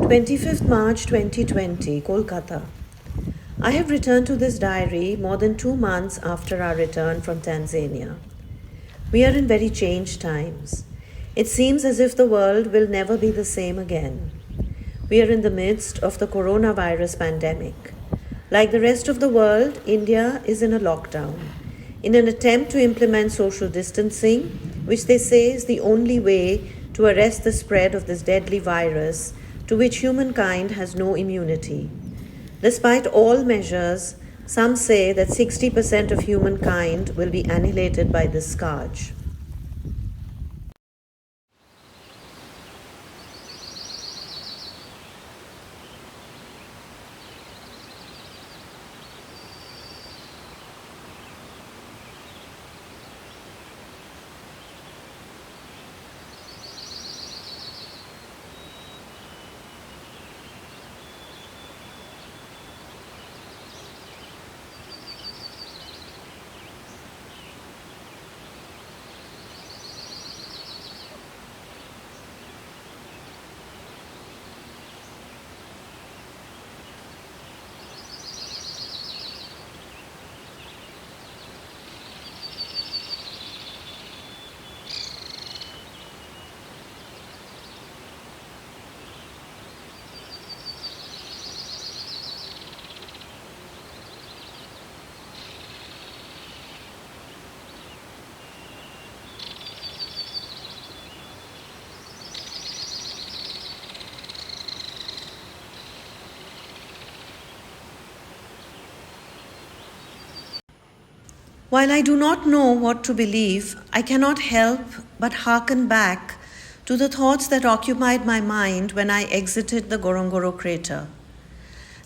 25th March 2020, Kolkata. I have returned to this diary more than 2 months after our return from Tanzania. We are in very changed times. It seems as if the world will never be the same again. We are in the midst of the coronavirus pandemic. Like the rest of the world, India is in a lockdown, in an attempt to implement social distancing, which they say is the only way to arrest the spread of this deadly virus to which humankind has no immunity. Despite all measures, some say that 60% of humankind will be annihilated by this scourge. While I do not know what to believe, I cannot help but hearken back to the thoughts that occupied my mind when I exited the Gorongoro crater.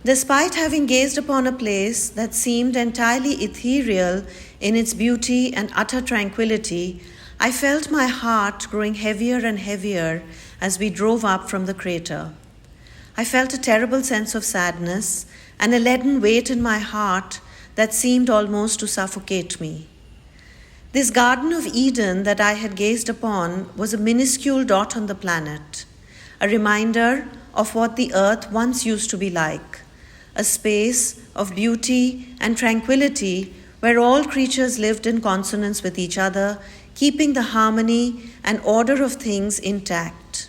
Despite having gazed upon a place that seemed entirely ethereal in its beauty and utter tranquility, I felt my heart growing heavier and heavier as we drove up from the crater. I felt a terrible sense of sadness and a leaden weight in my heart that seemed almost to suffocate me. This Garden of Eden that I had gazed upon was a minuscule dot on the planet, a reminder of what the earth once used to be like, a space of beauty and tranquility where all creatures lived in consonance with each other, keeping the harmony and order of things intact.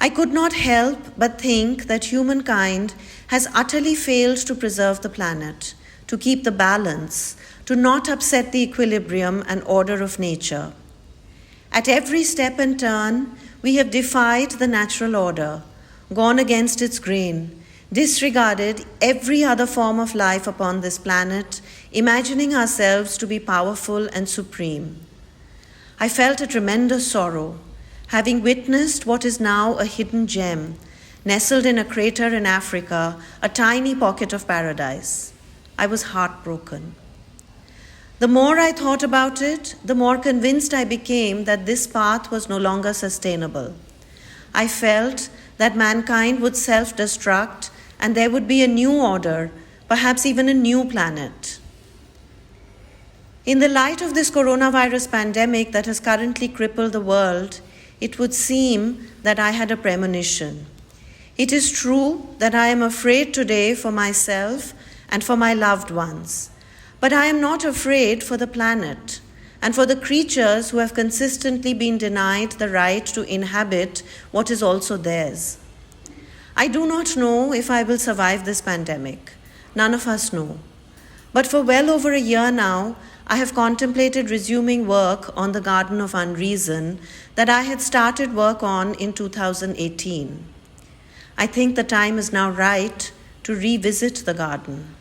I could not help but think that humankind has utterly failed to preserve the planet, to keep the balance, to not upset the equilibrium and order of nature. At every step and turn, we have defied the natural order, gone against its grain, disregarded every other form of life upon this planet, imagining ourselves to be powerful and supreme. I felt a tremendous sorrow, having witnessed what is now a hidden gem, nestled in a crater in Africa, a tiny pocket of paradise. I was heartbroken. The more I thought about it, the more convinced I became that this path was no longer sustainable. I felt that mankind would self-destruct and there would be a new order, perhaps even a new planet. In the light of this coronavirus pandemic that has currently crippled the world, it would seem that I had a premonition. It is true that I am afraid today for myself and for my loved ones. But I am not afraid for the planet and for the creatures who have consistently been denied the right to inhabit what is also theirs. I do not know if I will survive this pandemic. None of us know. But for well over a year now, I have contemplated resuming work on the Garden of Unreason that I had started work on in 2018. I think the time is now right to revisit the garden.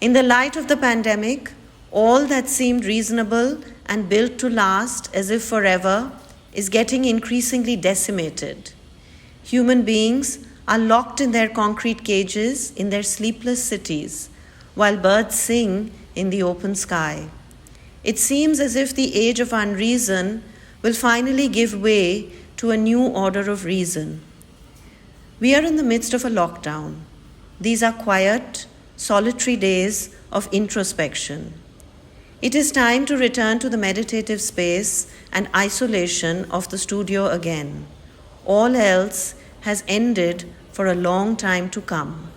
In the light of the pandemic, all that seemed reasonable and built to last as if forever is getting increasingly decimated. Human beings are locked in their concrete cages in their sleepless cities, while birds sing in the open sky. It seems as if the age of unreason will finally give way to a new order of reason. We are in the midst of a lockdown. These are quiet, solitary days of introspection. It is time to return to the meditative space and isolation of the studio again. All else has ended for a long time to come.